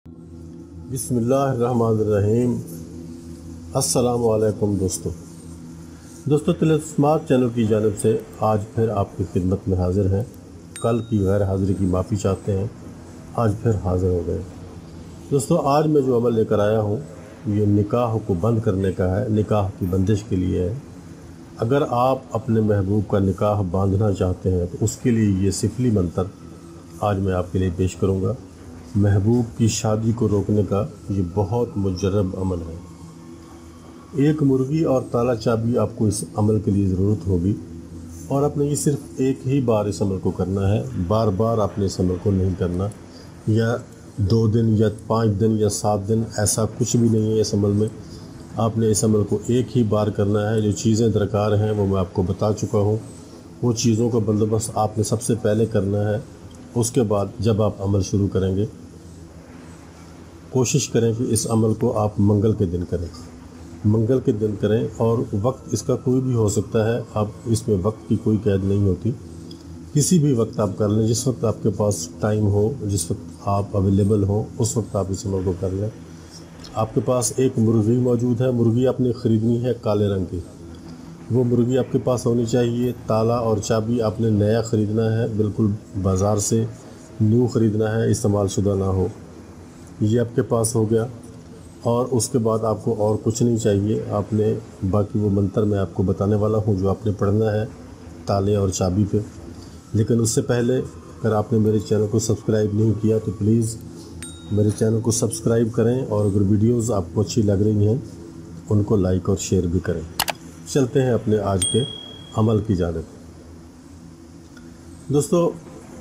बिस्मिल्लाहिर्रहमानिर्रहीम। अस्सलामु अलैकुम दोस्तों तिलत स्मार्ट चैनल की जानिब से आज फिर आपकी खिदमत में हाज़िर हैं। कल की गैर हाज़िरी की माफ़ी चाहते हैं, आज फिर हाज़िर हो गए। दोस्तों आज मैं जो अमल लेकर आया हूँ ये निकाह को बंद करने का है, निकाह की बंदिश के लिए है। अगर आप अपने महबूब का निकाह बांधना चाहते हैं तो उसके लिए ये सिफली मंत्र आज मैं आपके लिए पेश करूँगा। महबूब की शादी को रोकने का ये बहुत मुजर्रब अमल है। एक मुर्गी और ताला चाबी आपको इस अमल के लिए ज़रूरत होगी और आपने ये सिर्फ एक ही बार इस अमल को करना है। बार बार आपने इस अमल को नहीं करना, या 2 दिन या 5 दिन या 7 दिन, ऐसा कुछ भी नहीं है इस अमल में। आपने इस अमल को एक ही बार करना है। जो चीज़ें दरकार हैं वो मैं आपको बता चुका हूँ। वो चीज़ों का बंदोबस्त आपने सबसे पहले करना है। उसके बाद जब आप अमल शुरू करेंगे कोशिश करें कि इस अमल को आप मंगल के दिन करें, मंगल के दिन करें। और वक्त इसका कोई भी हो सकता है, आप इसमें वक्त की कोई कैद नहीं होती। किसी भी वक्त आप कर लें, जिस वक्त आपके पास टाइम हो, जिस वक्त आप अवेलेबल हो उस वक्त आप इस अमल को कर लें। आपके पास एक मुर्गी मौजूद है, मुर्गी आपने ख़रीदनी है काले रंग की। वो मुर्गी आपके पास होनी चाहिए। ताला और चाबी आपने नया ख़रीदना है, बिल्कुल बाज़ार से न्यू ख़रीदना है, इस्तेमाल शुदा ना हो। ये आपके पास हो गया। और उसके बाद आपको और कुछ नहीं चाहिए। आपने बाकी वो मंत्र मैं आपको बताने वाला हूँ जो आपने पढ़ना है ताले और चाबी पे। लेकिन उससे पहले अगर आपने मेरे चैनल को सब्सक्राइब नहीं किया तो प्लीज़ मेरे चैनल को सब्सक्राइब करें, और अगर वीडियोज़ आपको अच्छी लग रही हैं उनको लाइक और शेयर भी करें। चलते हैं अपने आज के अमल की जानिब। दोस्तों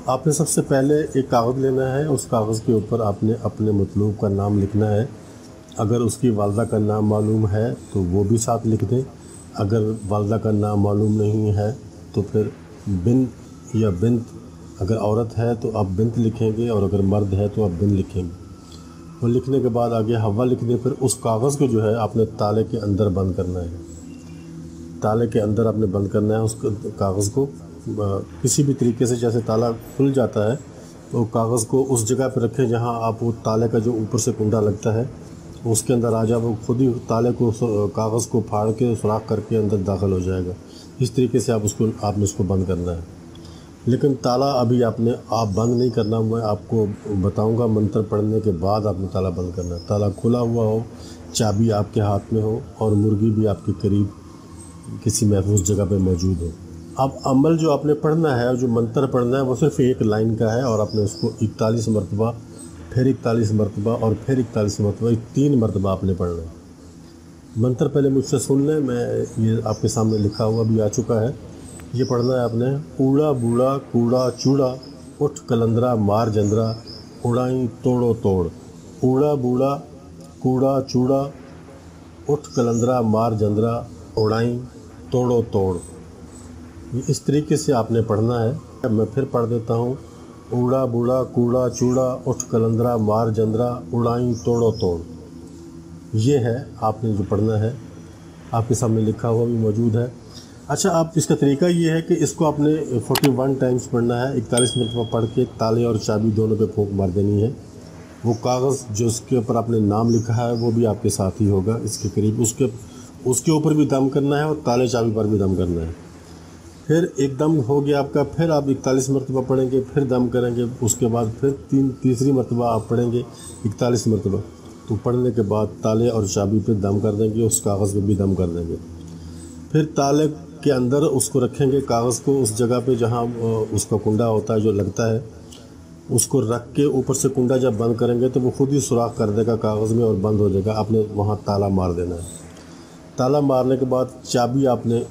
आपने सबसे पहले एक कागज़ लेना है। उस कागज़ के ऊपर आपने अपने मतलूब का नाम लिखना है। अगर उसकी वालदा का नाम मालूम है तो वो भी साथ लिख दें। अगर वालदा का नाम मालूम नहीं है तो फिर बिन या बिंत, अगर औरत है तो आप बिंत लिखेंगे और अगर मर्द है तो आप बिन लिखेंगे। वो लिखने के बाद आगे हवा लिख दें। फिर उस कागज़ को जो है आपने ताले के अंदर बंद करना है। ताले के अंदर आपने बंद करना है उस कागज़ को। किसी भी तरीके से जैसे ताला खुल जाता है तो कागज़ को उस जगह पर रखें जहां आप वो ताले का जो ऊपर से कुंडा लगता है उसके अंदर आ जाए। वो खुद ही ताले को कागज़ को फाड़ के सुराख करके अंदर दाखिल हो जाएगा। इस तरीके से आपने उसको बंद करना है। लेकिन ताला अभी आप बंद नहीं करना। मैं आपको बताऊंगा मंत्र पढ़ने के बाद आपने ताला बंद करना है। ताला खुला हुआ हो, चाबी आपके हाथ में हो और मुर्गी भी आपके करीब किसी महफूज जगह पे मौजूद हो। अब अमल जो आपने पढ़ना है, जो मंत्र पढ़ना है वो सिर्फ एक लाइन का है और आपने उसको 41 मरतबा, फिर 41 मरतबा और फिर 41 मरतबा, 3 मरतबा आपने पढ़ना है। मंत्र पहले मुझसे सुन लें, मैं ये आपके सामने लिखा हुआ भी आ चुका है। ये पढ़ना है आपने। ऊड़ा बूढ़ा कूड़ा चूड़ा उठ कलंदरा मार जंदरा उड़ाई तोड़ो तोड़। ऊड़ा बूढ़ा कूड़ा चूड़ा उठ कलंदरा मार जंदरा उड़ाई तोड़ो तोड़। इस तरीके से आपने पढ़ना है। मैं फिर पढ़ देता हूँ। ऊड़ा बूढ़ा कूड़ा चूड़ा उठ कलंदरा मार जंदरा उड़ाई तोड़ो तोड़। ये है आपने जो पढ़ना है, आपके सामने लिखा हुआ भी मौजूद है। अच्छा, आप इसका तरीका ये है कि इसको आपने 41 टाइम्स पढ़ना है। 41 मिनट पढ़ के ताले और चाबी दोनों पे फूंक मार देनी है। वो कागज़ जो उसके ऊपर आपने नाम लिखा है वो भी आपके साथ ही होगा इसके करीब। उसके ऊपर भी दम करना है और ताले चाबी पर भी दम करना है। फिर एक दम हो गया आपका, फिर आप 41 मरतबा पढ़ेंगे, फिर दम करेंगे। उसके बाद फिर तीसरी मरतबा आप पढ़ेंगे 41 मरतबा। तो पढ़ने के बाद ताले और चाबी पे दम कर देंगे, उस कागज़ पे भी दम कर देंगे। फिर ताले के अंदर उसको रखेंगे, कागज़ को उस जगह पे जहाँ उसका कुंडा होता है जो लगता है, उसको रख के ऊपर से कुंडा जब बंद करेंगे तो वो खुद ही सुराख कर देगा कागज़ में और बंद हो जाएगा। आपने वहाँ ताला मार देना है। ताला मारने के बाद चाबी आपने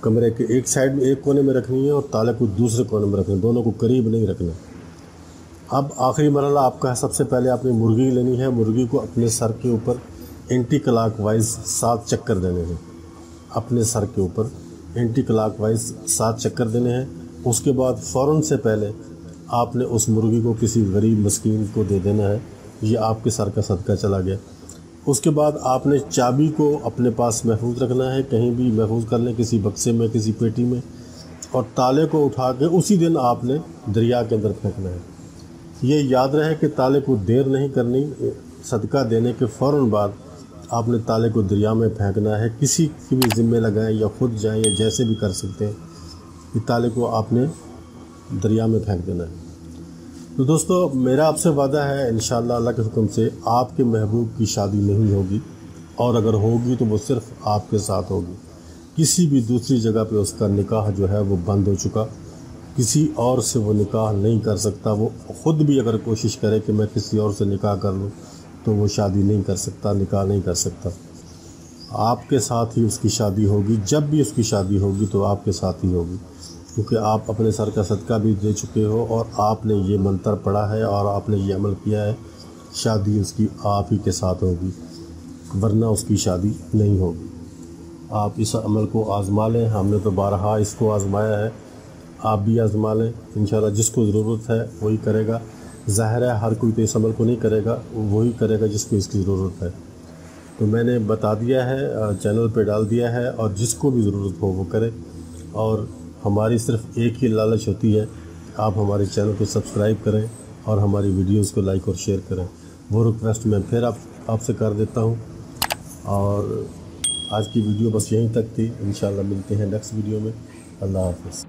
कमरे के एक साइड में, एक कोने में रखनी है और ताले को दूसरे कोने में रखना है। दोनों को करीब नहीं रखना। अब आखिरी मरहला आपका है। सबसे पहले आपने मुर्गी लेनी है। मुर्गी को अपने सर के ऊपर एंटी क्लॉक वाइज 7 चक्कर देने हैं। अपने सर के ऊपर एंटी क्लॉक वाइज 7 चक्कर देने हैं। उसके बाद फ़ौरन से पहले आपने उस मुर्गी को किसी गरीब मस्कीन को दे देना है। ये आपके सर का सदका चला गया। उसके बाद आपने चाबी को अपने पास महफूज रखना है, कहीं भी महफूज कर लें, किसी बक्से में, किसी पेटी में। और ताले को उठा के उसी दिन आपने दरिया के अंदर फेंकना है। یہ یاد رہے کہ تالے کو دیر نہیں کرنی، صدقہ دینے کے فوراً بعد آپ نے تالے کو دریا میں پھینکنا ہے، کسی کی بھی ذمہ لگائیں یا خود جائیں یا جیسے بھی کر سکتے ہیں، یہ تالے کو آپ نے دریا میں پھینک دینا ہے۔ تو دوستو میرا آپ سے وعدہ ہے انشاءاللہ اللہ کے حکم سے آپ کے محبوب کی شادی نہیں ہوگی، اور اگر ہوگی تو وہ صرف آپ کے ساتھ ہوگی، کسی بھی دوسری جگہ پہ اس کا نکاح جو ہے وہ بند ہو چکا، کسی اور سے وہ نکاح نہیں کر سکتا، وہ خود بھی اگر کوشش کرے کہ میں کسی اور سے نکاح کر لوں تو وہ شادی نہیں کر سکتا، نکاح نہیں کر سکتا۔ آپ کے ساتھ ہی اس کی شادی ہوگی، جب بھی اس کی شادی ہوگی تو آپ کے ساتھ ہی ہوگی، کیونکہ آپ اپنے سر کا صدقہ بھی دے چکے ہو اور آپ نے یہ منتر پڑھا ہے اور آپ نے یہ عمل کیا ہے، شادی اس کی آپ ہی کے ساتھ ہوگی، ورنہ اس کی شادی نہیں ہوگی۔ آپ اس عمل کو آزما لیں، ہم نے تو بارہا اس کو آزمایا ہے، آپ بھی آزما لیں انشاءاللہ۔ جس کو ضرورت ہے وہی کرے گا، ظاہر ہے ہر کوئی تو اس عمل کو نہیں کرے گا، وہی کرے گا جس کو اس کی ضرورت ہے۔ تو میں نے بتا دیا ہے، چینل پہ ڈال دیا ہے، اور جس کو بھی ضرورت ہو وہ کرے، اور ہماری صرف ایک ہی لالچ ہوتی ہے کہ آپ ہمارے چینل کو سبسکرائب کریں اور ہماری ویڈیوز کو لائک اور شیئر کریں۔ وہ ریکویسٹ میں پھر آپ سے کر دیتا ہوں، اور آج کی ویڈیو بس یہیں تک تھی، انشاءاللہ ملتے ہیں نیکسٹ ویڈیو میں۔ اللہ حافظ۔